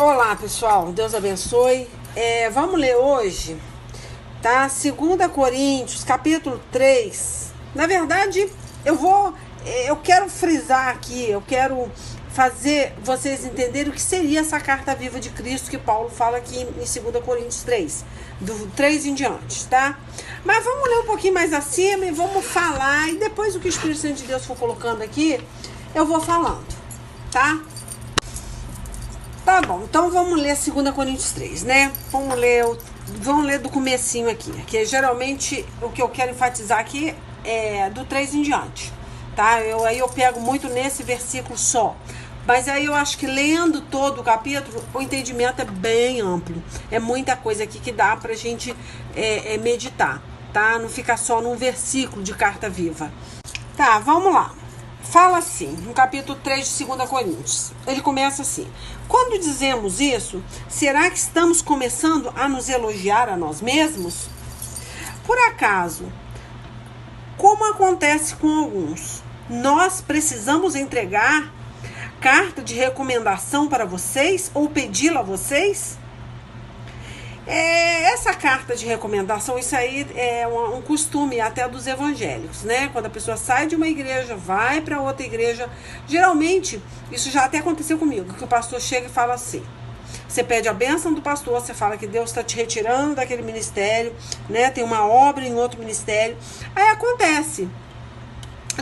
Olá, pessoal, Deus abençoe. Vamos ler hoje, tá? 2 Coríntios, capítulo 3. Na verdade, eu quero frisar aqui, eu quero fazer vocês entenderem o que seria essa carta viva de Cristo que Paulo fala aqui em 2 Coríntios 3, do 3 em diante, tá? Mas vamos ler um pouquinho mais acima e vamos falar, e depois o que o Espírito Santo de Deus for colocando aqui, eu vou falando, tá? Tá bom, então vamos ler 2 Coríntios 3, né? Vamos ler do comecinho aqui, que geralmente o que eu quero enfatizar aqui é do 3 em diante, tá? Aí eu pego muito nesse versículo só, mas aí eu acho que lendo todo o capítulo, o entendimento é bem amplo, é muita coisa aqui que dá pra gente meditar, tá? Não ficar só num versículo de carta viva. Tá, vamos lá. Fala assim, no capítulo 3 de 2 Coríntios, ele começa assim: quando dizemos isso, será que estamos começando a nos elogiar a nós mesmos? Por acaso, como acontece com alguns, nós precisamos entregar carta de recomendação para vocês ou pedi-la a vocês? Essa carta de recomendação, isso aí é um costume até dos evangélicos, né? Quando a pessoa sai de uma igreja, vai para outra igreja, geralmente, isso já até aconteceu comigo, que o pastor chega e fala assim, você pede a bênção do pastor, você fala que Deus está te retirando daquele ministério, né? Tem uma obra em outro ministério, aí acontece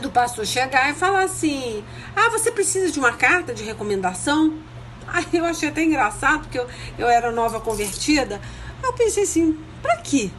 do pastor chegar e falar assim, você precisa de uma carta de recomendação? Aí eu achei até engraçado, porque eu era nova convertida. Eu pensei assim, pra quê?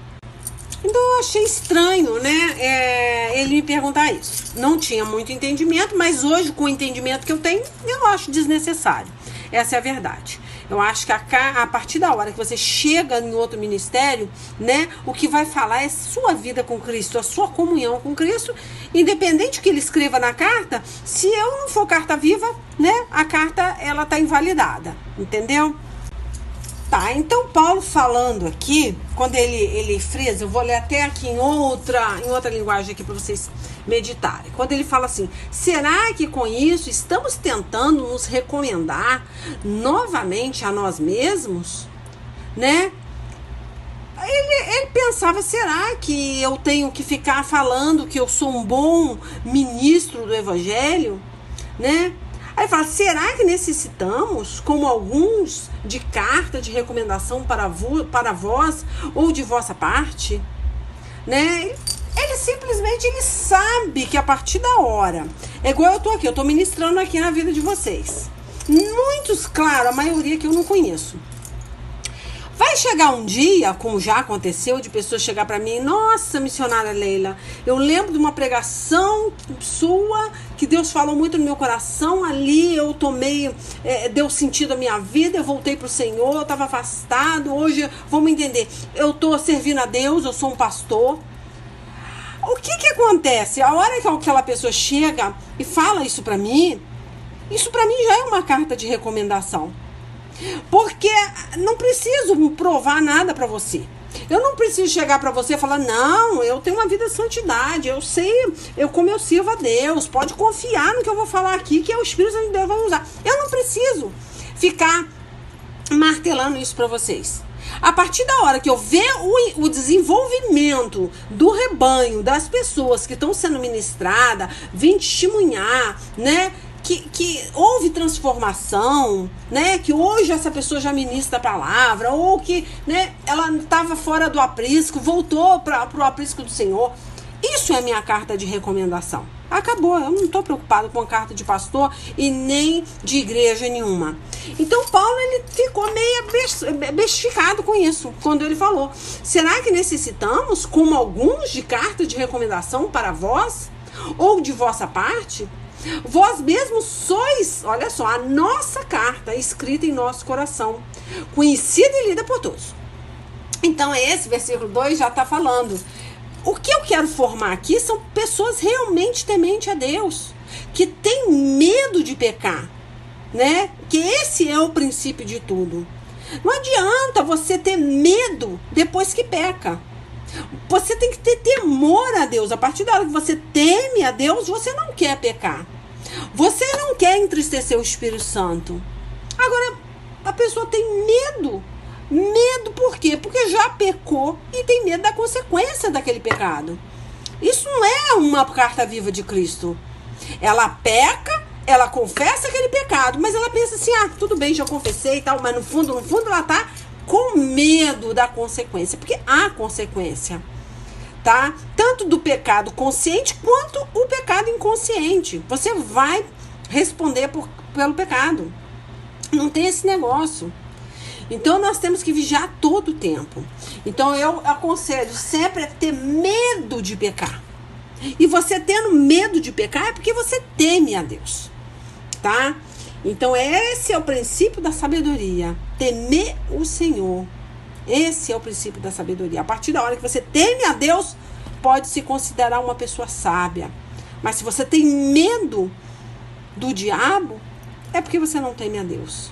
Então eu achei estranho, né? Ele me perguntar isso. Não tinha muito entendimento, mas hoje, com o entendimento que eu tenho, eu acho desnecessário. Essa é a verdade. Eu acho que a partir da hora que você chega em outro ministério, né, o que vai falar é sua vida com Cristo, a sua comunhão com Cristo, independente do que ele escreva na carta, se eu não for carta viva, né, a carta, ela tá invalidada, entendeu? Tá, então Paulo falando aqui, quando ele frisa, eu vou ler até aqui em outra linguagem aqui para vocês meditarem. Quando ele fala assim, será que com isso estamos tentando nos recomendar novamente a nós mesmos? Né? Ele pensava, será que eu tenho que ficar falando que eu sou um bom ministro do evangelho? Né? Aí fala, será que necessitamos, como alguns, de carta de recomendação para vós ou de vossa parte? Né? Ele simplesmente sabe que a partir da hora, é igual eu tô ministrando aqui na vida de vocês. Muitos, claro, a maioria que eu não conheço. Vai chegar um dia, como já aconteceu, de pessoas chegar para mim, nossa, missionária Leila, eu lembro de uma pregação sua, que Deus falou muito no meu coração, ali eu tomei, deu sentido à minha vida, eu voltei pro Senhor, eu estava afastado, hoje, vamos entender, eu estou servindo a Deus, eu sou um pastor. O que acontece? A hora que aquela pessoa chega e fala isso para mim já é uma carta de recomendação. Porque não preciso provar nada para você. Eu não preciso chegar para você e falar, não, eu tenho uma vida de santidade, eu sei como eu sirvo a Deus, pode confiar no que eu vou falar aqui, que é o Espírito Santo de Deus vai usar. Eu não preciso ficar martelando isso para vocês. A partir da hora que eu ver o desenvolvimento do rebanho, das pessoas que estão sendo ministradas, vim testemunhar, né? Que houve transformação, né? Que hoje essa pessoa já ministra a palavra, ou que, né, ela estava fora do aprisco, voltou para o aprisco do Senhor. Isso é minha carta de recomendação. Acabou, eu não estou preocupado com a carta de pastor e nem de igreja nenhuma. Então Paulo, ele ficou meio bestificado com isso, quando ele falou, será que necessitamos, como alguns, de carta de recomendação para vós, ou de vossa parte? Vós mesmos sois, olha só, a nossa carta escrita em nosso coração, conhecida e lida por todos. Então esse versículo 2 já está falando. O que eu quero formar aqui são pessoas realmente tementes a Deus, que têm medo de pecar, né? Que esse é o princípio de tudo. Não adianta você ter medo depois que peca. Você tem que ter temor a Deus. A partir da hora que você teme a Deus, você não quer pecar. Você não quer entristecer o Espírito Santo. Agora, A pessoa tem medo. Medo por quê? Porque já pecou e tem medo da consequência daquele pecado. Isso não é uma carta viva de Cristo. Ela peca, ela confessa aquele pecado, mas ela pensa assim, tudo bem, já confessei e tal, mas no fundo ela tá com medo da consequência, porque há consequência, tá? Tanto do pecado consciente quanto o pecado inconsciente. Você vai responder pelo pecado. Não tem esse negócio. Então, nós temos que vigiar todo o tempo. Então, eu aconselho sempre a ter medo de pecar. E você tendo medo de pecar é porque você teme a Deus, tá? Então, esse é o princípio da sabedoria. Temer o Senhor. Esse é o princípio da sabedoria. A partir da hora que você teme a Deus, pode se considerar uma pessoa sábia. Mas se você tem medo do diabo, é porque você não teme a Deus,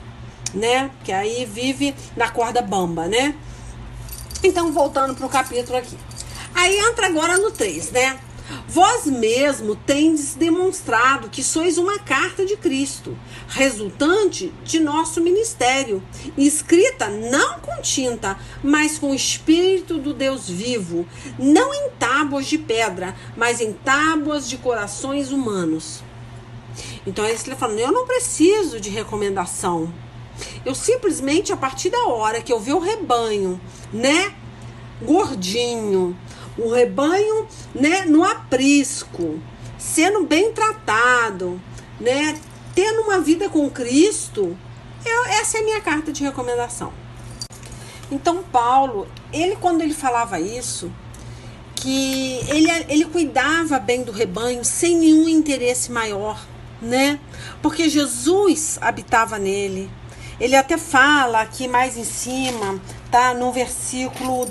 né? Que aí vive na corda bamba, né? Então, voltando para o capítulo aqui. Aí entra agora no 3, né? Vós mesmo tendes demonstrado que sois uma carta de Cristo, resultante de nosso ministério, escrita não com tinta, mas com o Espírito do Deus vivo, não em tábuas de pedra, mas em tábuas de corações humanos. Então, ele está falando, eu não preciso de recomendação. Eu simplesmente, a partir da hora que eu ver o rebanho, né, gordinho, o rebanho, né, no aprisco, sendo bem tratado, né, tendo uma vida com Cristo, essa é a minha carta de recomendação. Então, Paulo, quando ele falava isso, que ele cuidava bem do rebanho sem nenhum interesse maior, né? Porque Jesus habitava nele. Ele até fala aqui mais em cima, tá? No versículo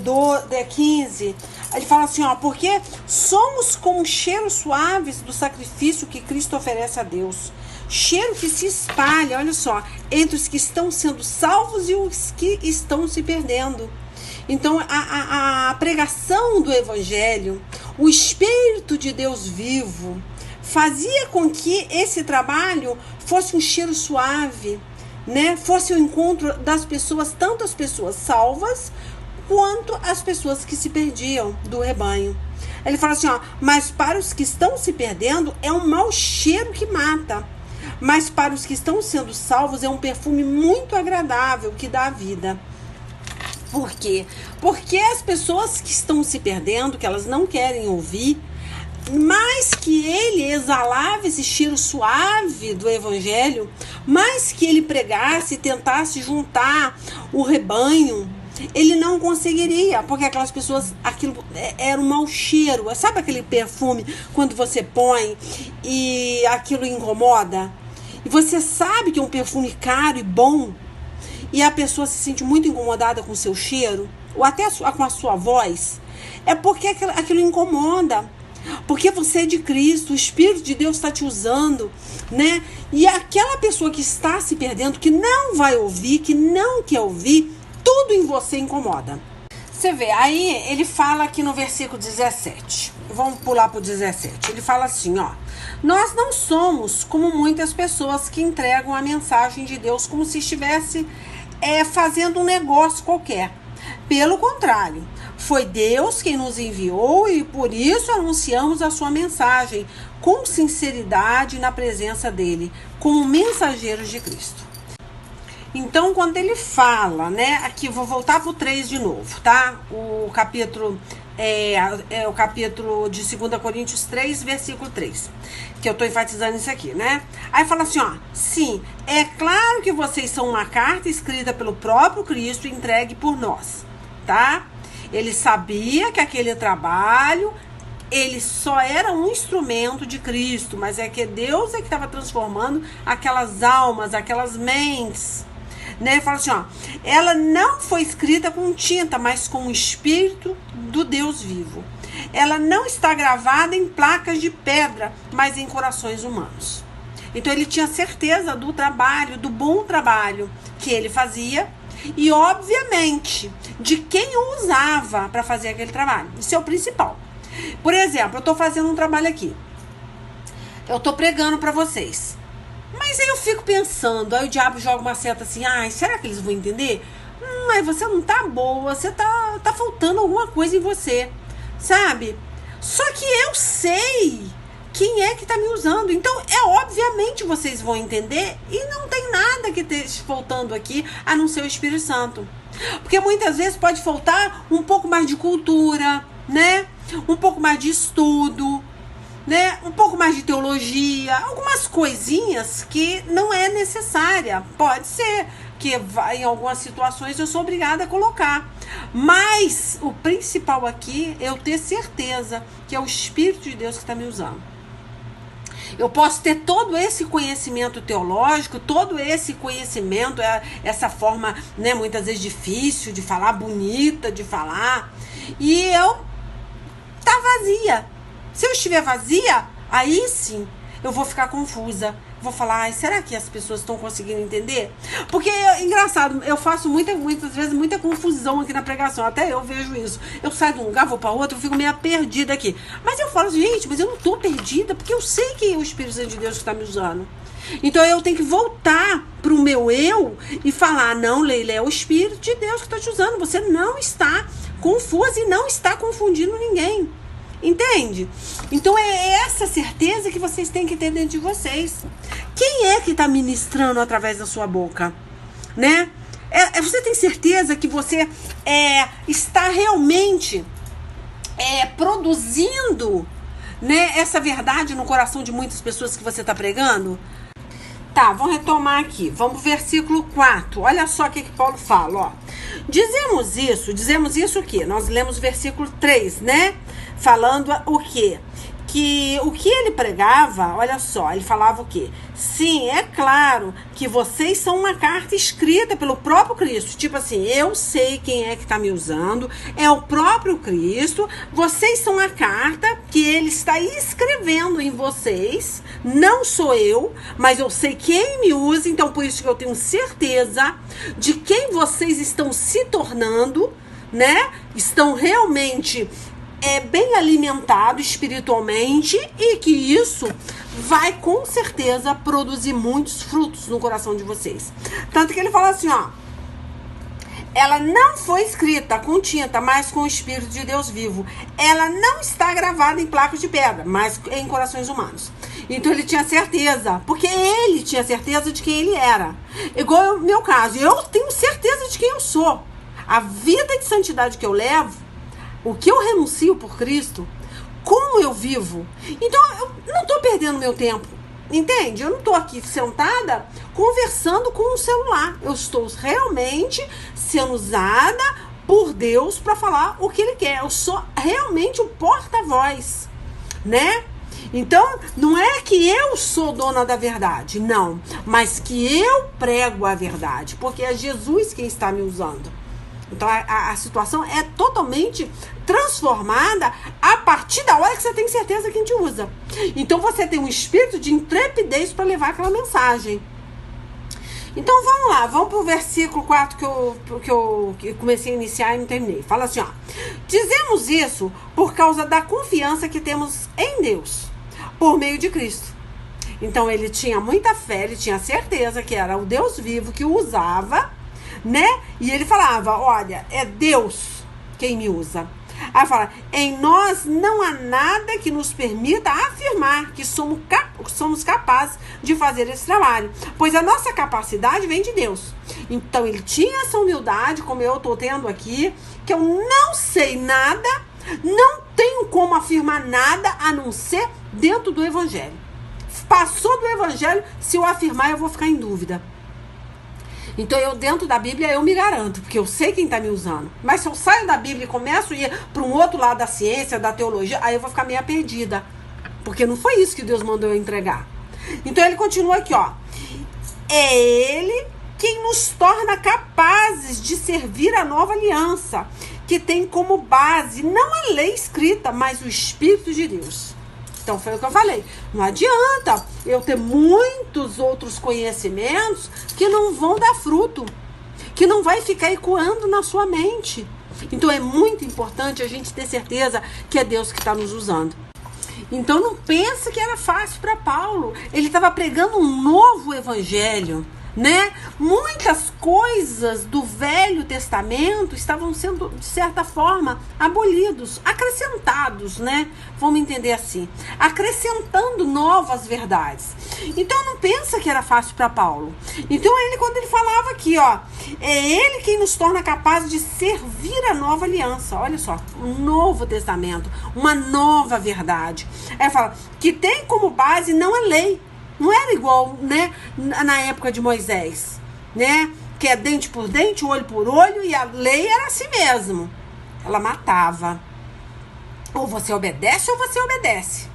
15, ele fala assim, porque somos como cheiros suaves do sacrifício que Cristo oferece a Deus. Cheiro que se espalha, olha só, entre os que estão sendo salvos e os que estão se perdendo. Então, a pregação do Evangelho, o Espírito de Deus vivo, fazia com que esse trabalho fosse um cheiro suave, né? Fosse o encontro das pessoas, tanto as pessoas salvas, quanto as pessoas que se perdiam do rebanho. Ele fala assim, mas para os que estão se perdendo, é um mau cheiro que mata. Mas para os que estão sendo salvos, é um perfume muito agradável que dá vida. Por quê? Porque as pessoas que estão se perdendo, que elas não querem ouvir, mais que ele exalava esse cheiro suave do Evangelho, mais que ele pregasse e tentasse juntar o rebanho, ele não conseguiria, porque aquelas pessoas, aquilo era um mau cheiro. Sabe aquele perfume quando você põe e aquilo incomoda? E você sabe que é um perfume caro e bom, e a pessoa se sente muito incomodada com o seu cheiro, ou até com a sua voz, é porque aquilo incomoda. Porque você é de Cristo, o Espírito de Deus está te usando, né? E aquela pessoa que está se perdendo, que não vai ouvir, que não quer ouvir, tudo em você incomoda. Você vê, aí ele fala aqui no versículo 17. Vamos pular para o 17. Ele fala assim, nós não somos como muitas pessoas que entregam a mensagem de Deus como se estivesse fazendo um negócio qualquer. Pelo contrário, foi Deus quem nos enviou e por isso anunciamos a sua mensagem com sinceridade na presença dele, como mensageiros de Cristo. Então, quando ele fala, né, aqui vou voltar para o 3 de novo, tá? O capítulo o capítulo de 2 Coríntios 3, versículo 3, que eu estou enfatizando isso aqui, né? Aí fala assim, sim, é claro que vocês são uma carta escrita pelo próprio Cristo e entregue por nós, tá? Ele sabia que aquele trabalho, ele só era um instrumento de Cristo, mas é que Deus é que estava transformando aquelas almas, aquelas mentes, né? Fala assim, ela não foi escrita com tinta, mas com o Espírito do Deus vivo. Ela não está gravada em placas de pedra, mas em corações humanos. Então ele tinha certeza do trabalho, do bom trabalho que ele fazia e, obviamente, de quem o usava para fazer aquele trabalho. Isso é o principal. Por exemplo, eu estou fazendo um trabalho aqui. Eu estou pregando para vocês. Mas aí eu fico pensando, aí o diabo joga uma seta assim, ai, será que eles vão entender? Mas você não tá boa, você tá faltando alguma coisa em você, sabe? Só que eu sei quem é que tá me usando. Então, obviamente vocês vão entender e não tem nada que esteja faltando aqui a não ser o Espírito Santo. Porque muitas vezes pode faltar um pouco mais de cultura, né? Um pouco mais de estudo, né? Um pouco mais de teologia, algumas coisinhas que não é necessária. Pode ser que em algumas situações eu sou obrigada a colocar. Mas o principal aqui é eu ter certeza que é o Espírito de Deus que está me usando. Eu posso ter todo esse conhecimento teológico, todo esse conhecimento, essa forma, né, muitas vezes difícil de falar, bonita de falar, e eu tá vazia. Se eu estiver vazia, aí sim eu vou ficar confusa. Vou falar, ai, será que as pessoas estão conseguindo entender? Porque, engraçado, eu faço muitas vezes muita confusão aqui na pregação. Até eu vejo isso. Eu saio de um lugar, vou para outro, eu fico meio perdida aqui. Mas eu falo, gente, mas eu não tô perdida, porque eu sei que é o Espírito Santo de Deus que está me usando. Então eu tenho que voltar pro meu eu e falar, não, Leila, é o Espírito de Deus que está te usando. Você não está confusa e não está confundindo ninguém. Entende? Então é essa certeza que vocês têm que ter dentro de vocês. Quem é que está ministrando através da sua boca? Né? Você tem certeza que você está realmente produzindo, né, essa verdade no coração de muitas pessoas que você está pregando? Tá, vamos retomar aqui. Vamos pro versículo 4. Olha só o que Paulo fala, ó. Dizemos isso o quê? Nós lemos o versículo 3, né? Falando o quê? Que o que ele pregava, olha só, ele falava o quê? Sim, é claro que vocês são uma carta escrita pelo próprio Cristo. Tipo assim, eu sei quem é que está me usando, é o próprio Cristo. Vocês são a carta que ele está escrevendo em vocês. Não sou eu, mas eu sei quem me usa. Então, por isso que eu tenho certeza de quem vocês estão se tornando, né? Estão realmente bem alimentado espiritualmente e que isso vai com certeza produzir muitos frutos no coração de vocês. Tanto que ele fala assim, ó, ela não foi escrita com tinta, mas com o Espírito de Deus vivo. Ela não está gravada em placas de pedra, mas em corações humanos. Então ele tinha certeza, porque ele tinha certeza de quem ele era. Igual o meu caso, eu tenho certeza de quem eu sou. A vida de santidade que eu levo, o que eu renuncio por Cristo, como eu vivo. Então, eu não estou perdendo meu tempo, entende? Eu não estou aqui sentada conversando com o celular. Eu estou realmente sendo usada por Deus para falar o que Ele quer. Eu sou realmente um porta-voz, né? Então, não é que eu sou dona da verdade, não. Mas que eu prego a verdade, porque é Jesus quem está me usando. Então a situação é totalmente transformada a partir da hora que você tem certeza que a gente usa. Então você tem um espírito de intrepidez para levar aquela mensagem. Então vamos lá, vamos para o versículo 4 que eu comecei a iniciar e não terminei. Fala assim, ó. Dizemos isso por causa da confiança que temos em Deus, por meio de Cristo. Então ele tinha muita fé, ele tinha certeza que era o Deus vivo que o usava, né? E ele falava, olha, é Deus quem me usa. Aí fala, em nós não há nada que nos permita afirmar que somos capazes de fazer esse trabalho, pois a nossa capacidade vem de Deus. Então ele tinha essa humildade, como eu estou tendo aqui, que eu não sei nada, não tenho como afirmar nada a não ser dentro do Evangelho. Passou do Evangelho, se eu afirmar, eu vou ficar em dúvida. Então, eu dentro da Bíblia, eu me garanto, porque eu sei quem está me usando. Mas se eu saio da Bíblia e começo a ir para um outro lado da ciência, da teologia, aí eu vou ficar meio perdida. Porque não foi isso que Deus mandou eu entregar. Então, ele continua aqui, ó. É Ele quem nos torna capazes de servir a nova aliança, que tem como base não a lei escrita, mas o Espírito de Deus. Então foi o que eu falei. Não adianta eu ter muitos outros conhecimentos que não vão dar fruto, que não vai ficar ecoando na sua mente. Então é muito importante a gente ter certeza que é Deus que está nos usando. Então não pensa que era fácil para Paulo. Ele estava pregando um novo evangelho, né? Muitas coisas do Velho Testamento estavam sendo, de certa forma, abolidos, acrescentados, né? Vamos entender assim, acrescentando novas verdades. Então não pensa que era fácil para Paulo. Então quando ele falava aqui, ó, é ele quem nos torna capazes de servir a nova aliança. Olha só, um novo testamento, uma nova verdade. Aí fala que tem como base não a lei. Não era igual, né, na época de Moisés, né? Que é dente por dente, olho por olho, e a lei era assim mesmo. Ela matava. Ou você obedece ou você obedece.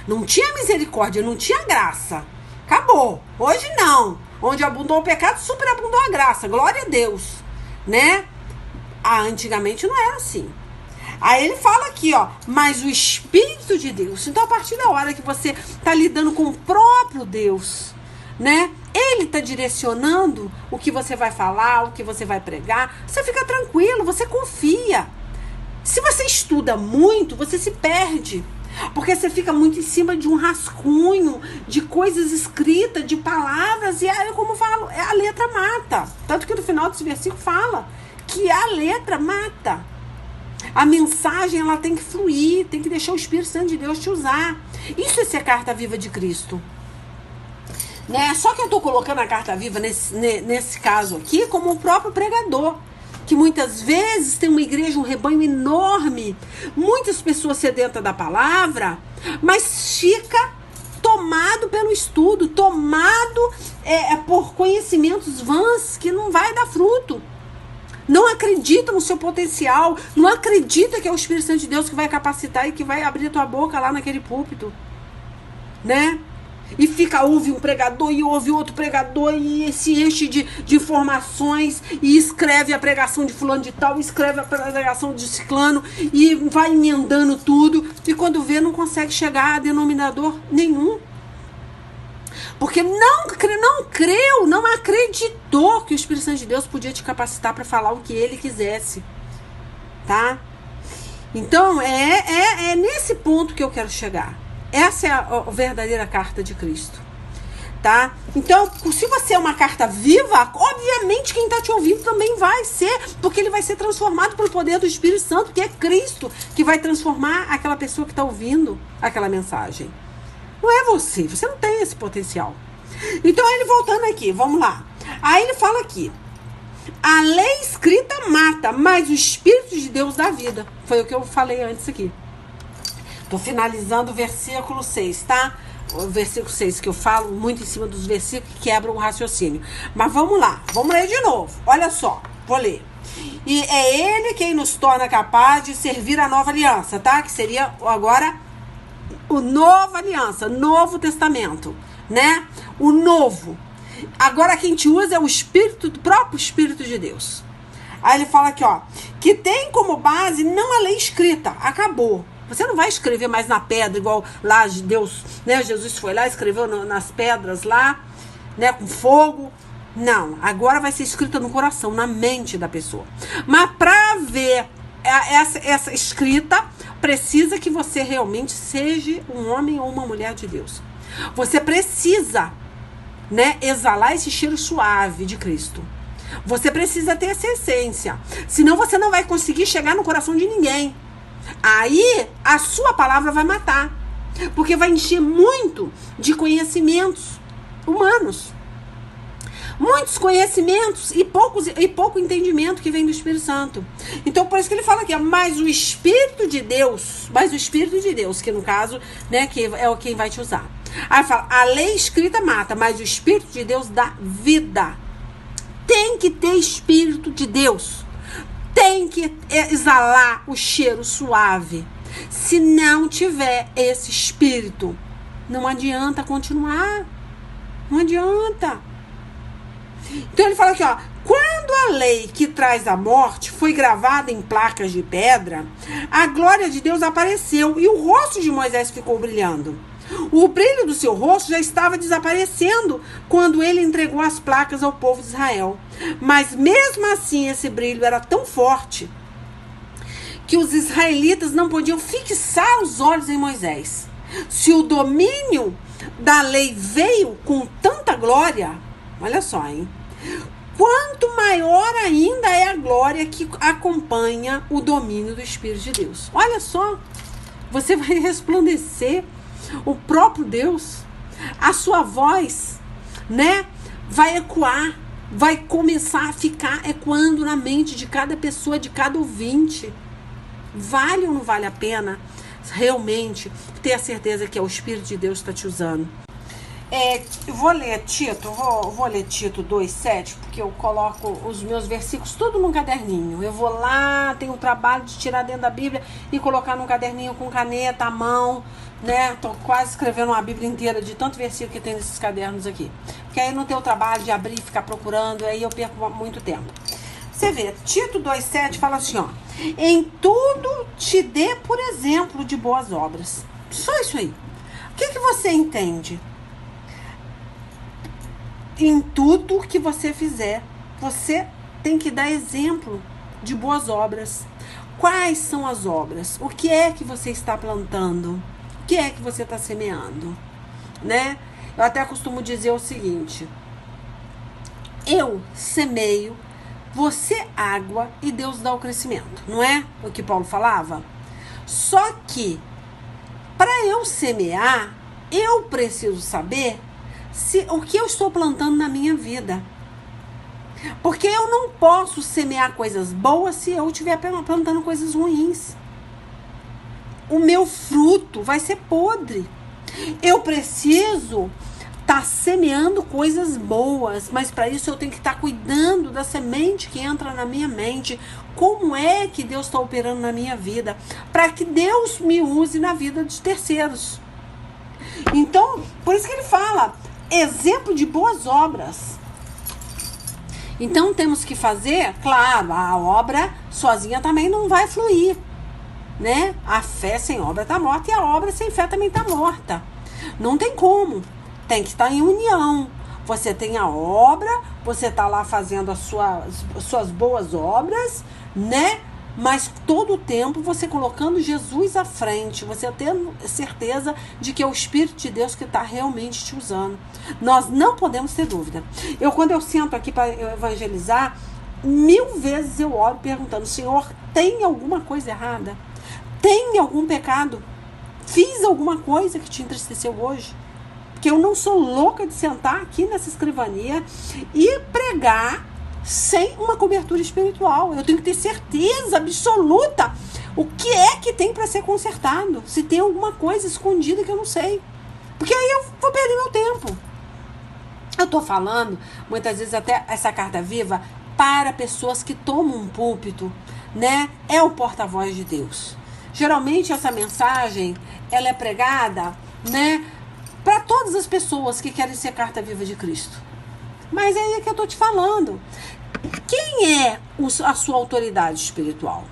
Não tinha misericórdia, não tinha graça. Acabou. Hoje não. Onde abundou o pecado, superabundou a graça. Glória a Deus, né? Antigamente não era assim. Aí ele fala aqui, ó, mas o Espírito de Deus. Então, a partir da hora que você está lidando com o próprio Deus, né? Ele está direcionando o que você vai falar, o que você vai pregar. Você fica tranquilo, você confia. Se você estuda muito, você se perde. Porque você fica muito em cima de um rascunho, de coisas escritas, de palavras. E aí, como eu falo, a letra mata. Tanto que no final desse versículo fala que a letra mata. A mensagem, ela tem que fluir, tem que deixar o Espírito Santo de Deus te usar. Isso é ser carta viva de Cristo, né? Só que eu estou colocando a carta viva nesse caso aqui como o próprio pregador, que muitas vezes tem uma igreja, um rebanho enorme, muitas pessoas sedentas da palavra, mas fica tomado pelo estudo, tomado por conhecimentos vãs que não vai dar fruto. Não acredita no seu potencial, não acredita que é o Espírito Santo de Deus que vai capacitar e que vai abrir a tua boca lá naquele púlpito, né? E ouve um pregador e ouve outro pregador e se enche de informações e escreve a pregação de fulano de tal, escreve a pregação de ciclano e vai emendando tudo e quando vê não consegue chegar a denominador nenhum. Porque não creu, não acreditou que o Espírito Santo de Deus podia te capacitar para falar o que ele quisesse, tá? Então, é nesse ponto que eu quero chegar. Essa é a verdadeira carta de Cristo, tá? Então, se você é uma carta viva, obviamente quem está te ouvindo também vai ser, porque ele vai ser transformado pelo poder do Espírito Santo, que é Cristo que vai transformar aquela pessoa que está ouvindo aquela mensagem. Não é você não tem esse potencial. Então, ele voltando aqui, vamos lá. Aí ele fala aqui, a lei escrita mata, mas o Espírito de Deus dá vida. Foi o que eu falei antes aqui. Tô finalizando o versículo 6, tá? O versículo 6, que eu falo muito em cima dos versículos que quebram o raciocínio. Mas vamos lá, vamos ler de novo. Olha só, vou ler. E é ele quem nos torna capaz de servir a nova aliança, tá? Que seria agora o novo aliança, novo testamento, né? O novo. Agora quem te usa é o Espírito, o próprio Espírito de Deus. Aí ele fala aqui, ó, que tem como base não a lei escrita, acabou. Você não vai escrever mais na pedra, igual lá Deus, né? Jesus foi lá, escreveu nas pedras lá, né? Com fogo. Não, agora vai ser escrita no coração, na mente da pessoa. Mas para ver essa escrita, precisa que você realmente seja um homem ou uma mulher de Deus. Você precisa, né, exalar esse cheiro suave de Cristo. Você precisa ter essa essência. Senão você não vai conseguir chegar no coração de ninguém. Aí a sua palavra vai matar. Porque vai encher muito de conhecimentos humanos. Muitos conhecimentos e pouco entendimento que vem do Espírito Santo. Então, por isso que ele fala aqui, mas o Espírito de Deus, que no caso, né, que é quem vai te usar. Aí fala, a lei escrita mata, mas o Espírito de Deus dá vida. Tem que ter Espírito de Deus. Tem que exalar o cheiro suave. Se não tiver esse Espírito, não adianta continuar. Não adianta. Então ele fala aqui, ó, quando a lei que traz a morte foi gravada em placas de pedra, a glória de Deus apareceu e o rosto de Moisés ficou brilhando. O brilho do seu rosto já estava desaparecendo quando ele entregou as placas ao povo de Israel. Mas mesmo assim esse brilho era tão forte que os israelitas não podiam fixar os olhos em Moisés. Se o domínio da lei veio com tanta glória, olha só, hein? Quanto maior ainda é a glória que acompanha o domínio do Espírito de Deus. Olha só, você vai resplandecer o próprio Deus, a sua voz, né? Vai ecoar, vai começar a ficar ecoando na mente de cada pessoa, de cada ouvinte. Vale ou não vale a pena realmente ter a certeza que é o Espírito de Deus que está te usando? Eu vou ler Tito, vou ler Tito 2,7, porque eu coloco os meus versículos tudo num caderninho. Eu vou lá, tenho o trabalho de tirar dentro da Bíblia e colocar num caderninho com caneta, à mão, né? Tô quase escrevendo uma Bíblia inteira de tanto versículo que tem nesses cadernos aqui. Porque aí não tem o trabalho de abrir e ficar procurando, aí eu perco muito tempo. Você vê, Tito 2,7 fala assim, ó: em tudo te dê por exemplo de boas obras. Só isso aí. O que você entende? Em tudo que você fizer, você tem que dar exemplo de boas obras. Quais são as obras? O que é que você está plantando? O que é que você está semeando? Né? Eu até costumo dizer o seguinte: eu semeio, você água e Deus dá o crescimento. Não é o que Paulo falava? Só que, para eu semear, eu preciso saber o que eu estou plantando na minha vida. Porque eu não posso semear coisas boas se eu estiver plantando coisas ruins. O meu fruto vai ser podre. Eu preciso estar semeando coisas boas, mas para isso eu tenho que estar cuidando da semente que entra na minha mente. Como é que Deus está operando na minha vida? Para que Deus me use na vida de terceiros. Então, por isso que ele fala exemplo de boas obras. Então temos que fazer, claro, a obra sozinha também não vai fluir, né? A fé sem obra está morta e a obra sem fé também está morta. Não tem como. Tem que estar em união. Você tem a obra, você está lá fazendo as suas boas obras, né? Mas todo o tempo você colocando Jesus à frente, você tendo certeza de que é o Espírito de Deus que está realmente te usando. Nós não podemos ter dúvida. Quando eu sento aqui para evangelizar, 1000 vezes eu oro perguntando: Senhor, tem alguma coisa errada? Tem algum pecado? Fiz alguma coisa que te entristeceu hoje? Porque eu não sou louca de sentar aqui nessa escrivania e pregar sem uma cobertura espiritual. Eu tenho que ter certeza absoluta o que é que tem para ser consertado. Se tem alguma coisa escondida que eu não sei. Porque aí eu vou perder meu tempo. Eu estou falando, muitas vezes até essa carta viva, para pessoas que tomam um púlpito, né? É o porta-voz de Deus. Geralmente essa mensagem, ela é pregada, né, para todas as pessoas que querem ser carta viva de Cristo. Mas é aí que eu estou te falando. Quem é a sua autoridade espiritual?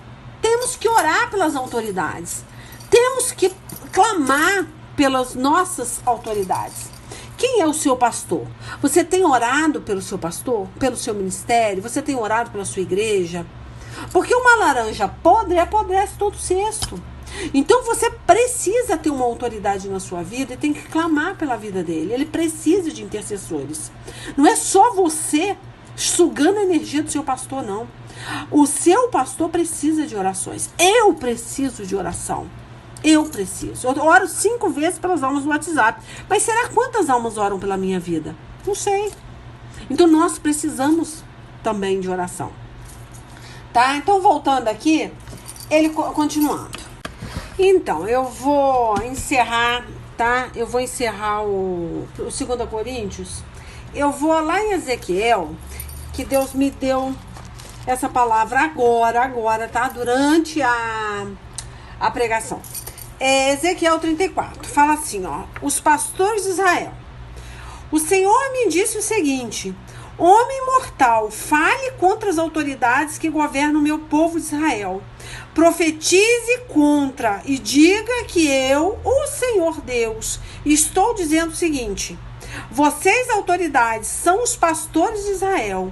Temos que orar pelas autoridades. Temos que clamar pelas nossas autoridades. Quem é o seu pastor? Você tem orado pelo seu pastor? Pelo seu ministério? Você tem orado pela sua igreja? Porque uma laranja podre apodrece todo o cesto. Então você precisa ter uma autoridade na sua vida e tem que clamar pela vida dele. Ele precisa de intercessores. Não é só você sugando a energia do seu pastor, não. O seu pastor precisa de orações. Eu preciso de oração. Eu preciso. Eu oro 5 vezes pelas almas do WhatsApp. Mas será quantas almas oram pela minha vida? Não sei. Então nós precisamos também de oração. Tá? Então voltando aqui, ele continuando. Então, eu vou encerrar, tá? Eu vou encerrar o 2 Coríntios. Eu vou lá em Ezequiel, que Deus me deu essa palavra agora, tá? Durante a pregação. Ezequiel 34, fala assim, ó: os pastores de Israel. O Senhor me disse o seguinte: homem mortal, fale contra as autoridades que governam o meu povo de Israel. Profetize contra e diga que eu, o Senhor Deus, estou dizendo o seguinte: vocês, autoridades, são os pastores de Israel.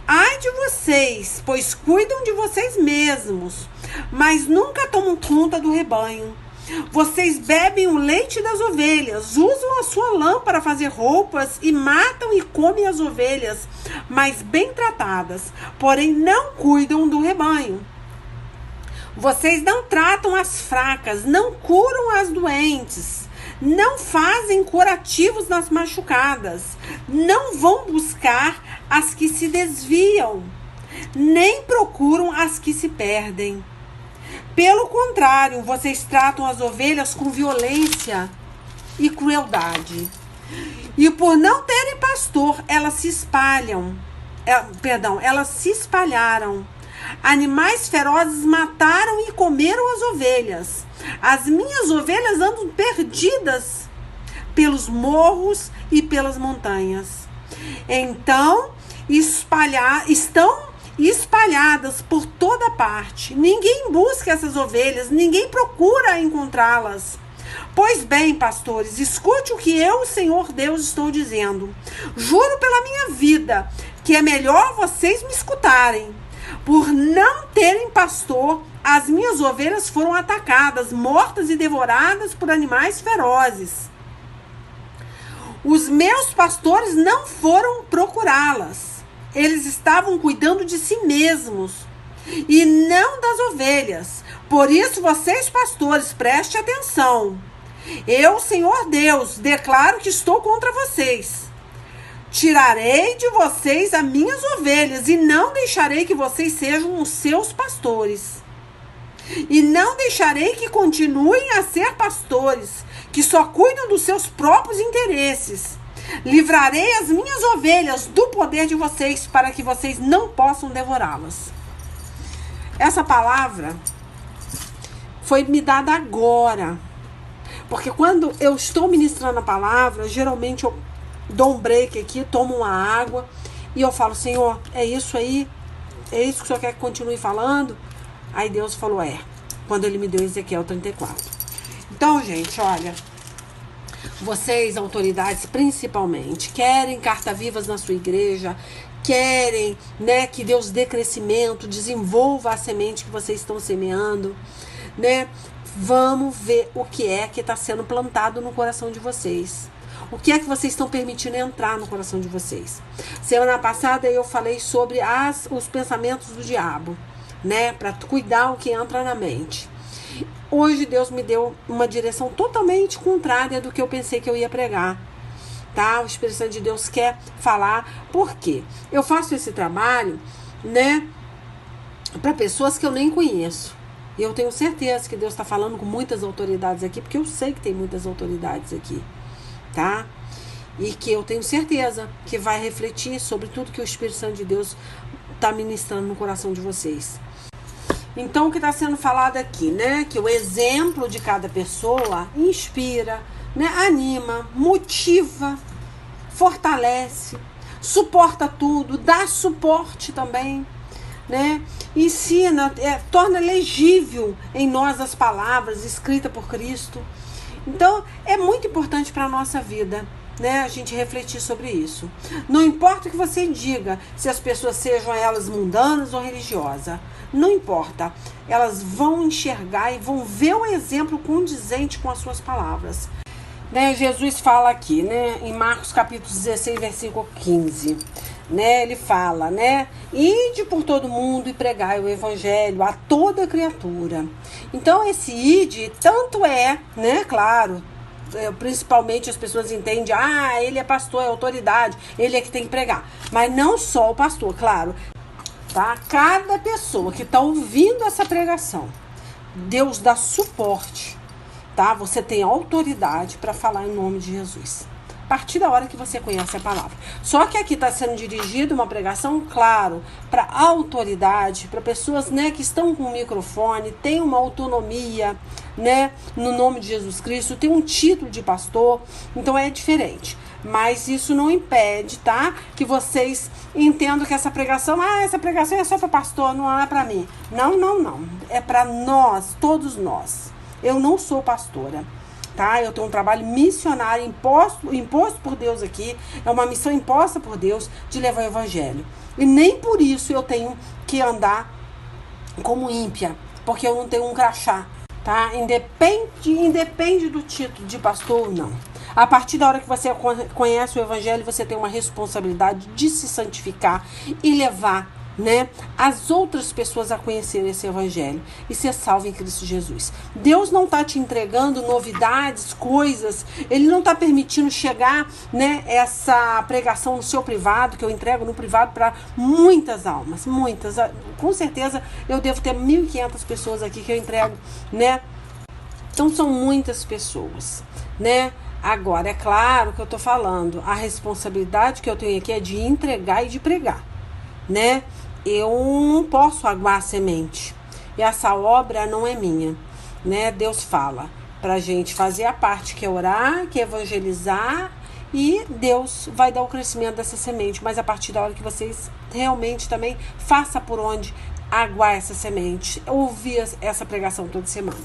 Ai de vocês, pois cuidam de vocês mesmos, mas nunca tomam conta do rebanho. Vocês bebem o leite das ovelhas, usam a sua lã para fazer roupas e matam e comem as ovelhas, mas bem tratadas, porém não cuidam do rebanho. Vocês não tratam as fracas, não curam as doentes, não fazem curativos nas machucadas, não vão buscar as que se desviam, nem procuram as que se perdem. Pelo contrário, vocês tratam as ovelhas com violência e crueldade. E por não terem pastor, elas se espalharam. Animais ferozes mataram e comeram as ovelhas. As minhas ovelhas andam perdidas pelos morros e pelas montanhas. Então, estão espalhadas por toda parte. Ninguém busca essas ovelhas, ninguém procura encontrá-las. Pois bem, pastores, escute o que eu, Senhor Deus, estou dizendo. Juro pela minha vida que é melhor vocês me escutarem. Por não terem pastor, as minhas ovelhas foram atacadas, mortas e devoradas por animais ferozes. Os meus pastores não foram procurá-las. Eles estavam cuidando de si mesmos e não das ovelhas. Por isso, vocês, pastores, prestem atenção. Eu, Senhor Deus, declaro que estou contra vocês. Tirarei de vocês as minhas ovelhas e não deixarei que vocês sejam os seus pastores. E não deixarei que continuem a ser pastores, que só cuidam dos seus próprios interesses. Livrarei as minhas ovelhas do poder de vocês, para que vocês não possam devorá-las. Essa palavra foi me dada agora. Porque quando eu estou ministrando a palavra, geralmente eu dou um break aqui, tomo uma água e eu falo, Senhor, é isso aí? É isso que o Senhor quer que continue falando? Aí Deus falou, quando ele me deu Ezequiel 34. Então, gente, olha, vocês, autoridades, principalmente, querem carta-vivas na sua igreja, querem, né, que Deus dê crescimento, desenvolva a semente que vocês estão semeando, né? Vamos ver o que é que está sendo plantado no coração de vocês. O que é que vocês estão permitindo entrar no coração de vocês? Semana passada eu falei sobre os pensamentos do diabo, né? Para cuidar o que entra na mente. Hoje Deus me deu uma direção totalmente contrária do que eu pensei que eu ia pregar. Tá? O Espírito Santo de Deus quer falar. Por quê? Eu faço esse trabalho, né? Para pessoas que eu nem conheço. E eu tenho certeza que Deus está falando com muitas autoridades aqui, porque eu sei que tem muitas autoridades aqui. Tá? E que eu tenho certeza que vai refletir sobre tudo que o Espírito Santo de Deus está ministrando no coração de vocês. Então, o que está sendo falado aqui, né? Que o exemplo de cada pessoa inspira, né? Anima, motiva, fortalece, suporta tudo, dá suporte também, né? Ensina, torna legível em nós as palavras escritas por Cristo. Então, é muito importante para a nossa vida, né, a gente refletir sobre isso. Não importa o que você diga, se as pessoas sejam elas mundanas ou religiosas, não importa. Elas vão enxergar e vão ver o exemplo condizente com as suas palavras. Né, Jesus fala aqui, né, em Marcos capítulo 16, versículo 15. Né, ele fala, né? Ide por todo mundo e pregai o evangelho a toda criatura. Então, esse ide, tanto é, né? Claro, principalmente as pessoas entendem, ele é pastor, é autoridade, ele é que tem que pregar. Mas não só o pastor, claro. Tá? Cada pessoa que está ouvindo essa pregação, Deus dá suporte, tá? Você tem autoridade para falar em nome de Jesus. A partir da hora que você conhece a palavra. Só que aqui está sendo dirigida uma pregação, claro, para autoridade, para pessoas, né, que estão com o microfone, têm uma autonomia, né, no nome de Jesus Cristo, tem um título de pastor, então é diferente. Mas isso não impede, tá, que vocês entendam que essa pregação é só para pastor, não é para mim. Não. É para nós, todos nós. Eu não sou pastora. Tá? Eu tenho um trabalho missionário imposto por Deus aqui. É uma missão imposta por Deus de levar o evangelho. E nem por isso eu tenho que andar como ímpia, porque eu não tenho um crachá. tá? Independe do título de pastor ou não. A partir da hora que você conhece o evangelho, você tem uma responsabilidade de se santificar e levar, né, as outras pessoas a conhecerem esse evangelho e ser salvo em Cristo Jesus. Deus não está te entregando novidades, coisas, Ele não está permitindo chegar, né, essa pregação no seu privado, que eu entrego no privado para muitas almas, muitas. Com certeza eu devo ter 1.500 pessoas aqui que eu entrego, né? Então são muitas pessoas, né? Agora, é claro que eu estou falando, a responsabilidade que eu tenho aqui é de entregar e de pregar, né? Eu não posso aguar a semente. E essa obra não é minha, né? Deus fala pra gente fazer a parte que é orar, que é evangelizar, e Deus vai dar o crescimento dessa semente. Mas a partir da hora que vocês realmente também façam por onde aguar essa semente, ouvir essa pregação toda semana.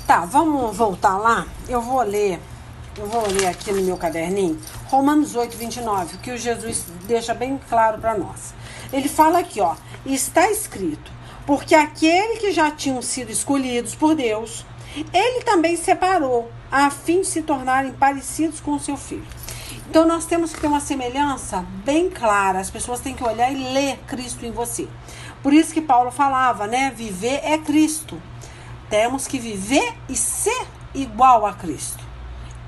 Tá, vamos voltar lá? Eu vou ler aqui no meu caderninho, Romanos 8, 29, que o Jesus deixa bem claro para nós. Ele fala aqui, ó, está escrito, porque aquele que já tinham sido escolhidos por Deus, Ele também separou, a fim de se tornarem parecidos com o seu Filho. Então nós temos que ter uma semelhança bem clara, as pessoas têm que olhar e ler Cristo em você. Por isso que Paulo falava, né, viver é Cristo. Temos que viver e ser igual a Cristo.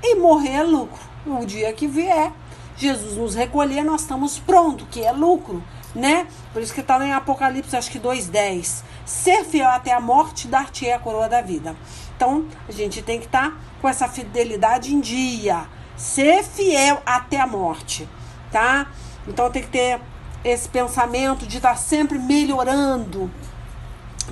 E morrer é lucro. O dia que vier, Jesus nos recolher, nós estamos prontos, que é lucro, né? Por isso que está em Apocalipse, acho que 2:10. Ser fiel até a morte, dar-te a coroa da vida. Então, a gente tem que estar com essa fidelidade em dia. Ser fiel até a morte, tá? Então, tem que ter esse pensamento de estar sempre melhorando,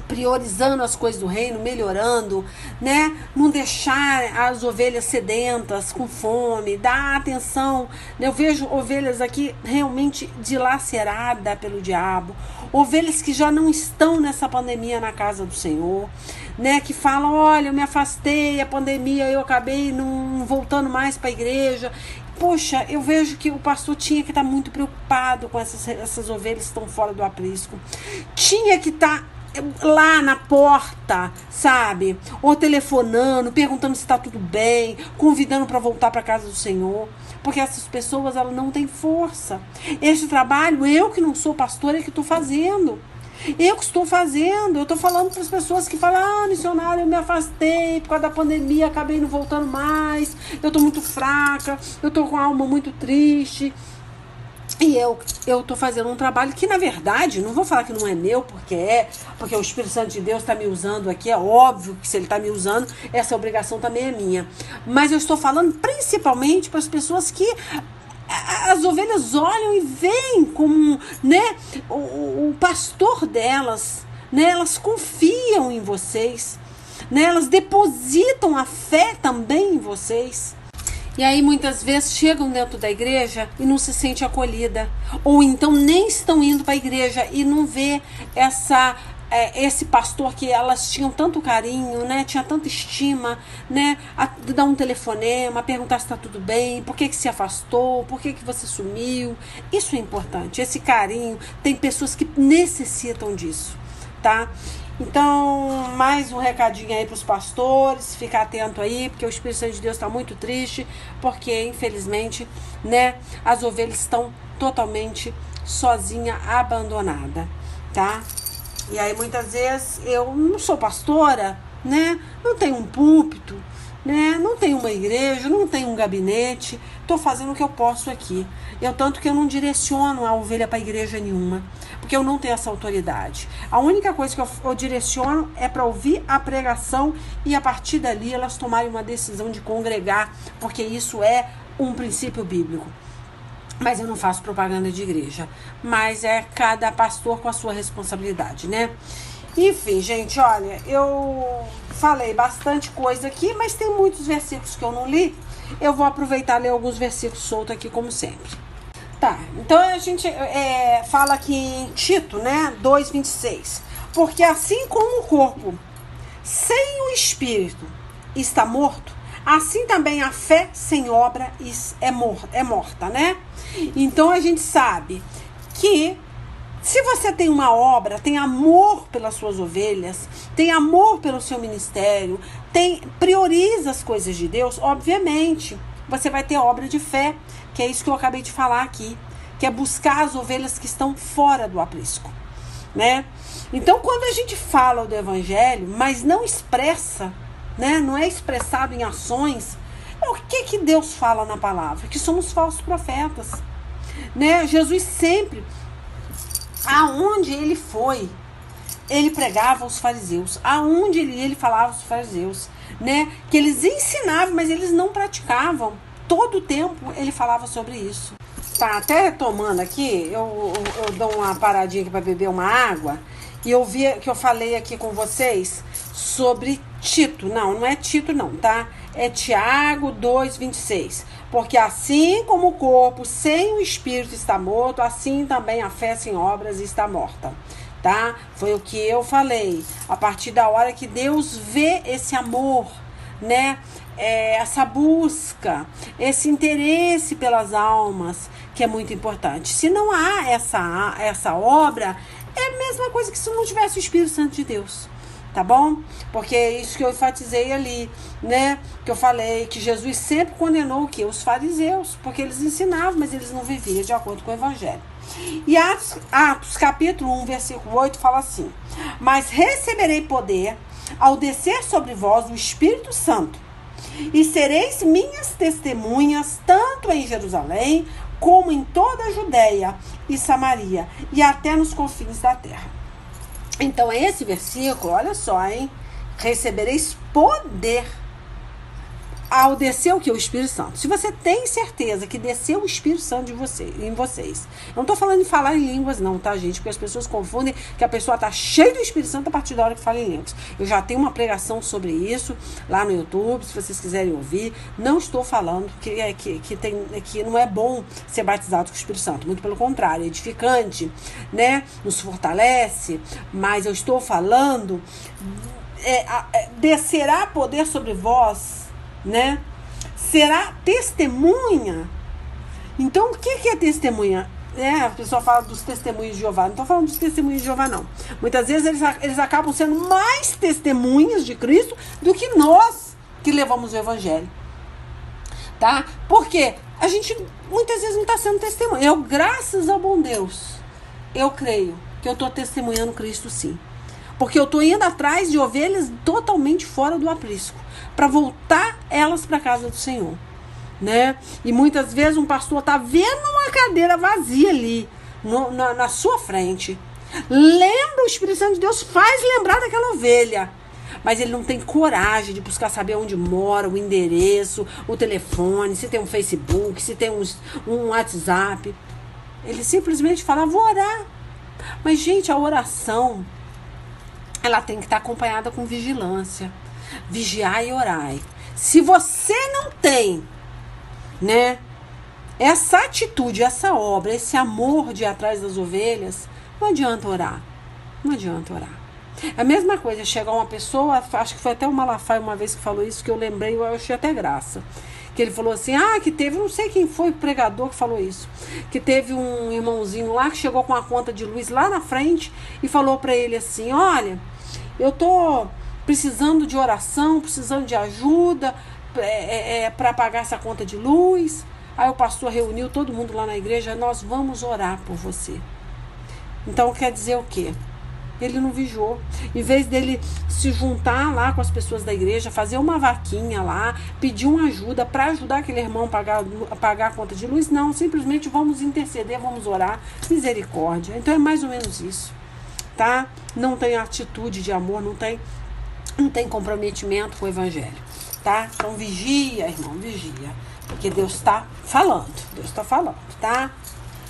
priorizando as coisas do reino, melhorando, né? Não deixar as ovelhas sedentas, com fome, dar atenção. Eu vejo ovelhas aqui realmente dilaceradas pelo diabo, ovelhas que já não estão nessa pandemia na casa do Senhor, né? Que falam, olha, eu me afastei, a pandemia, eu acabei não voltando mais para a igreja. Poxa, eu vejo que o pastor tinha que estar muito preocupado com essas ovelhas que estão fora do aprisco. Tinha que estar lá na porta, sabe? Ou telefonando, perguntando se está tudo bem, convidando para voltar para a casa do Senhor. Porque essas pessoas, elas não têm força. Esse trabalho, eu que não sou pastora, é que estou fazendo. Eu que estou fazendo. Eu estou falando para as pessoas que falam, missionário, eu me afastei por causa da pandemia, acabei não voltando mais, eu estou muito fraca, eu estou com a alma muito triste. E eu tô fazendo um trabalho que, na verdade, não vou falar que não é meu, porque o Espírito Santo de Deus está me usando aqui. É óbvio que se ele está me usando, essa obrigação também é minha. Mas eu estou falando principalmente para as pessoas que as ovelhas olham e veem como, né, o pastor delas, né, elas confiam em vocês, né, elas depositam a fé também em vocês. E aí muitas vezes chegam dentro da igreja e não se sente acolhida. Ou então nem estão indo para a igreja e não vê esse pastor que elas tinham tanto carinho, né? Tinha tanta estima, né? Dar um telefonema, perguntar se está tudo bem, por que se afastou, por que você sumiu. Isso é importante, esse carinho. Tem pessoas que necessitam disso, tá? Então, mais um recadinho aí para os pastores, ficar atento aí, porque o Espírito Santo de Deus está muito triste, porque infelizmente, né, as ovelhas estão totalmente sozinha, abandonada, tá? E aí muitas vezes eu não sou pastora, né, não tenho um púlpito, né, não tenho uma igreja, não tenho um gabinete, estou fazendo o que eu posso aqui. Tanto que eu não direciono a ovelha para igreja nenhuma, porque eu não tenho essa autoridade. A única coisa que eu direciono é para ouvir a pregação e a partir dali elas tomarem uma decisão de congregar, porque isso é um princípio bíblico. Mas eu não faço propaganda de igreja, mas é cada pastor com a sua responsabilidade, né? Enfim, gente, olha, eu falei bastante coisa aqui, mas tem muitos versículos que eu não li. Eu vou aproveitar e ler alguns versículos soltos aqui, como sempre. Tá, então a gente fala aqui em Tito, né, 2:26. Porque assim como o corpo sem o espírito está morto, assim também a fé sem obra é morta, né? Então a gente sabe que Se você tem uma obra, tem amor pelas suas ovelhas, tem amor pelo seu ministério, prioriza as coisas de Deus, obviamente, você vai ter obra de fé, que é isso que eu acabei de falar aqui, que é buscar as ovelhas que estão fora do aprisco, né? Então, quando a gente fala do evangelho, mas não expressa, né, não é expressado em ações, o que Deus fala na palavra? Que somos falsos profetas, né? Jesus sempre, aonde ele foi, ele pregava aos fariseus, aonde ele falava aos fariseus, né? Que eles ensinavam, mas eles não praticavam. Todo o tempo ele falava sobre isso. Tá, até retomando aqui, eu dou uma paradinha aqui para beber uma água. E eu vi que eu falei aqui com vocês sobre Tito. Não é Tito não, tá? É Tiago 2,26. Porque assim como o corpo sem o espírito está morto, assim também a fé sem obras está morta. Tá? Foi o que eu falei. A partir da hora que Deus vê esse amor, né? Essa busca, esse interesse pelas almas, que é muito importante. Se não há essa obra, é a mesma coisa que se não tivesse o Espírito Santo de Deus, tá bom? Porque é isso que eu enfatizei ali, né? Que eu falei que Jesus sempre condenou o quê? Os fariseus, porque eles ensinavam, mas eles não viviam de acordo com o Evangelho. E Atos capítulo 1, versículo 8, fala assim: mas receberei poder ao descer sobre vós o Espírito Santo, e sereis minhas testemunhas, tanto em Jerusalém, como em toda a Judéia e Samaria, e até nos confins da terra. Então, esse versículo, olha só, hein? Recebereis poder ao descer o que? O Espírito Santo. Se você tem certeza que desceu o Espírito Santo em vocês. Eu não estou falando de falar em línguas não, tá, gente? Porque as pessoas confundem que a pessoa está cheia do Espírito Santo a partir da hora que fala em línguas. Eu já tenho uma pregação sobre isso lá no YouTube, se vocês quiserem ouvir. Não estou falando que não é bom ser batizado com o Espírito Santo. Muito pelo contrário, é edificante, né? Nos fortalece. Mas eu estou falando, descerá poder sobre vós, né? Será testemunha. Então, o que é testemunha? A pessoa fala dos testemunhos de Jeová. Não estou falando dos testemunhos de Jeová, não. Muitas vezes eles acabam sendo mais testemunhas de Cristo do que nós que levamos o Evangelho, tá? Porque a gente muitas vezes não está sendo testemunha. Eu, graças ao bom Deus, eu creio que eu estou testemunhando Cristo, sim. Porque eu estou indo atrás de ovelhas totalmente fora do aprisco, para voltar elas para a casa do Senhor, né? E muitas vezes um pastor está vendo uma cadeira vazia ali, na sua frente. Lembra, o Espírito Santo de Deus faz lembrar daquela ovelha. Mas ele não tem coragem de buscar saber onde mora, o endereço, o telefone, se tem um Facebook, se tem um WhatsApp. Ele simplesmente fala, vou orar. Mas, gente, a oração, ela tem que estar acompanhada com vigilância. Vigiai e orai. Se você não tem, né, essa atitude, essa obra, esse amor de ir atrás das ovelhas, não adianta orar. Não adianta orar. É a mesma coisa, chegar uma pessoa, acho que foi até o Malafaia uma vez que falou isso, que eu lembrei, eu achei até graça. Que ele falou assim, que teve, não sei quem foi o pregador que falou isso, que teve um irmãozinho lá que chegou com a conta de luz lá na frente e falou para ele assim, olha, eu tô precisando de oração, precisando de ajuda para pagar essa conta de luz. Aí o pastor reuniu todo mundo lá na igreja, nós vamos orar por você. Então quer dizer o quê? Ele não vigiou. Em vez dele se juntar lá com as pessoas da igreja, fazer uma vaquinha lá, pedir uma ajuda para ajudar aquele irmão a pagar a conta de luz, não, simplesmente vamos interceder, vamos orar, misericórdia. Então é mais ou menos isso, tá? Não tem atitude de amor, não tem comprometimento com o evangelho, tá? Então vigia, irmão, vigia, porque Deus está falando, tá?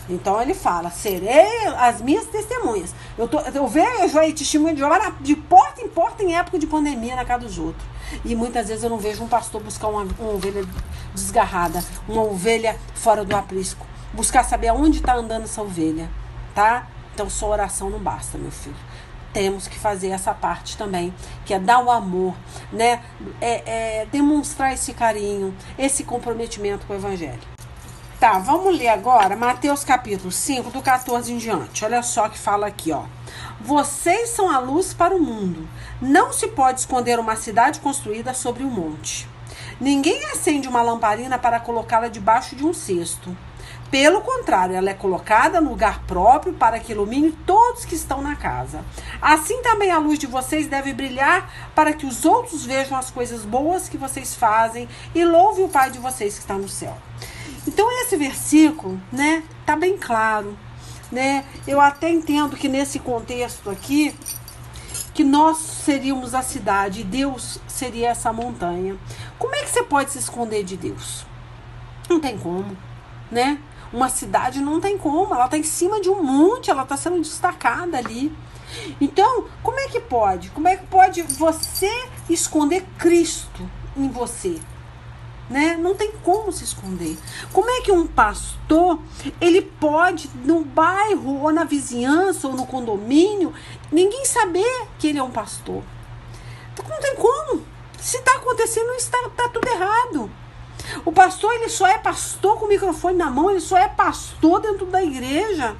Então ele fala, serei as minhas testemunhas. Eu vejo testemunho de Jeová de porta em porta em época de pandemia na casa dos outros. E muitas vezes eu não vejo um pastor buscar uma ovelha desgarrada, uma ovelha fora do aprisco. Buscar saber aonde está andando essa ovelha, tá? Então só oração não basta, meu filho. Temos que fazer essa parte também, que é dar o amor, né? Demonstrar esse carinho, esse comprometimento com o evangelho. Tá, vamos ler agora Mateus capítulo 5, do 14 em diante. Olha só que fala aqui, ó. Vocês são a luz para o mundo. Não se pode esconder uma cidade construída sobre um monte. Ninguém acende uma lamparina para colocá-la debaixo de um cesto. Pelo contrário, ela é colocada no lugar próprio para que ilumine todos que estão na casa. Assim também a luz de vocês deve brilhar para que os outros vejam as coisas boas que vocês fazem e louvem o Pai de vocês que está no céu. Então esse versículo, né, tá bem claro, né? Eu até entendo que nesse contexto aqui, que nós seríamos a cidade e Deus seria essa montanha. Como é que você pode se esconder de Deus? Não tem como, né? Uma cidade não tem como, ela está em cima de um monte, ela está sendo destacada ali. Então, como é que pode? Como é que pode você esconder Cristo em você? Né? Não tem como se esconder. Como é que um pastor, ele pode, no bairro, ou na vizinhança, ou no condomínio, ninguém saber que ele é um pastor? Então, não tem como. Se está acontecendo, está tudo errado. O pastor, ele só é pastor com o microfone na mão, ele só é pastor dentro da igreja.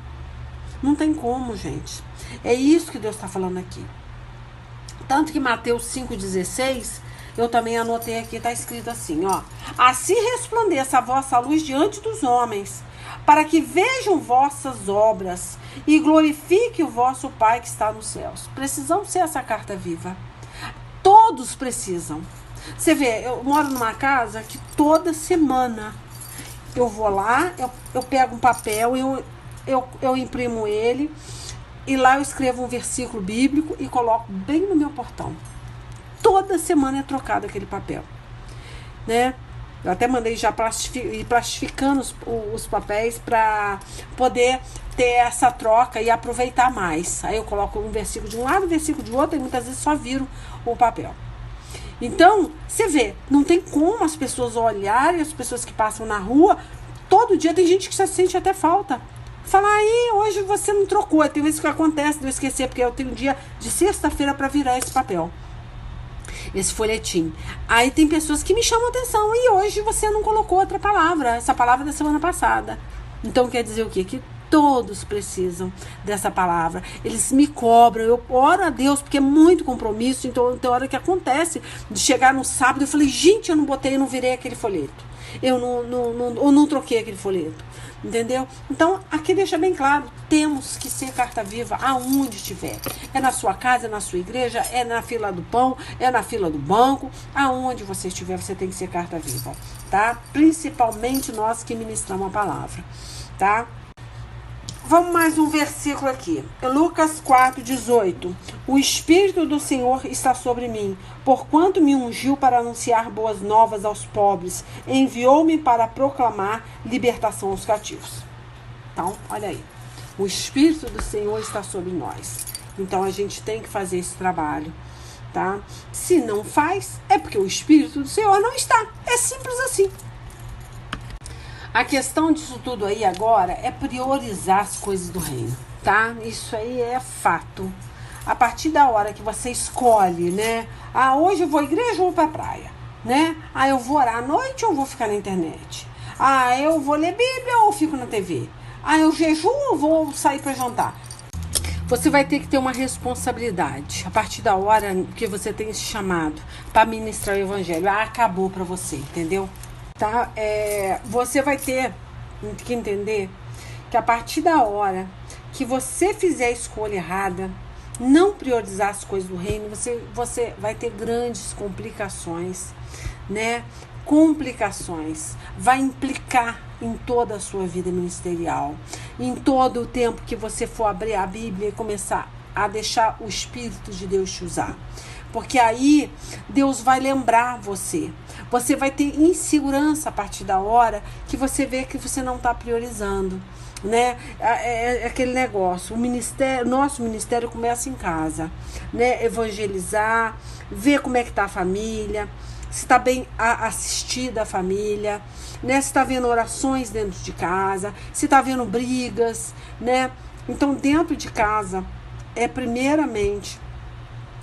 Não tem como, gente. É isso que Deus está falando aqui. Tanto que Mateus 5,16, eu também anotei aqui, está escrito assim, ó. Assim resplandeça a vossa luz diante dos homens, para que vejam vossas obras e glorifique o vosso Pai que está nos céus. Precisamos ser essa carta viva. Todos precisam. Você vê, eu moro numa casa que toda semana eu vou lá, eu pego um papel, eu imprimo ele e lá eu escrevo um versículo bíblico e coloco bem no meu portão. Toda semana é trocado aquele papel, né? Eu até mandei já plastificando os papéis para poder ter essa troca e aproveitar mais. Aí eu coloco um versículo de um lado, um versículo de outro e muitas vezes só viro o papel. Então, você vê, não tem como as pessoas olharem, as pessoas que passam na rua, todo dia tem gente que já sente até falta. Fala, aí, hoje você não trocou. Tem vezes que acontece de eu esquecer, porque eu tenho um dia de sexta-feira para virar esse papel, esse folhetim. Aí tem pessoas que me chamam atenção, e hoje você não colocou outra palavra, essa palavra da semana passada. Então quer dizer o quê? Que todos precisam dessa palavra. Eles me cobram, eu oro a Deus, porque é muito compromisso. Então tem hora que acontece de chegar no sábado, eu falei, gente, eu não botei, eu não virei aquele folheto. Eu não troquei aquele folheto. Entendeu? Então, aqui deixa bem claro, temos que ser carta viva aonde estiver. É na sua casa, é na sua igreja, é na fila do pão, é na fila do banco. Aonde você estiver, você tem que ser carta viva, tá? Principalmente nós que ministramos a palavra, tá? Vamos mais um versículo aqui. Lucas 4,18. O Espírito do Senhor está sobre mim, porquanto me ungiu para anunciar boas novas aos pobres, enviou-me para proclamar libertação aos cativos. Então, olha aí. O Espírito do Senhor está sobre nós. Então, a gente tem que fazer esse trabalho, tá? Se não faz, é porque o Espírito do Senhor não está. É simples assim. A questão disso tudo aí agora é priorizar as coisas do reino, tá? Isso aí é fato. A partir da hora que você escolhe, né? Ah, hoje eu vou à igreja ou vou pra praia, né? Ah, eu vou orar à noite ou vou ficar na internet? Ah, eu vou ler Bíblia ou fico na TV? Ah, eu jejuo ou vou sair para jantar? Você vai ter que ter uma responsabilidade. A partir da hora que você tem esse chamado para ministrar o evangelho, acabou para você, entendeu? Tá? Você vai ter que entender que a partir da hora que você fizer a escolha errada, não priorizar as coisas do reino, você vai ter grandes complicações, né? Complicações. Vai implicar em toda a sua vida ministerial, em todo o tempo que você for abrir a Bíblia e começar a deixar o Espírito de Deus te usar. Porque aí Deus vai lembrar você. Você vai ter insegurança a partir da hora que você vê que você não está priorizando, né? É aquele negócio. Nosso ministério começa em casa, né? Evangelizar, ver como é que está a família, se está bem assistida a família, né? Se está vendo orações dentro de casa, se está vendo brigas, né? Então, dentro de casa é primeiramente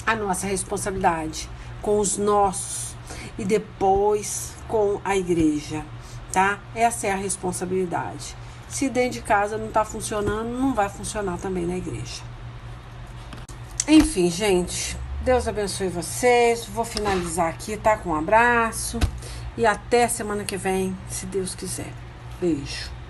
a nossa responsabilidade com os nossos e depois com a igreja, tá? Essa é a responsabilidade. Se dentro de casa não tá funcionando, não vai funcionar também na igreja. Enfim, gente, Deus abençoe vocês. Vou finalizar aqui, tá? Com um abraço. E até semana que vem, se Deus quiser. Beijo.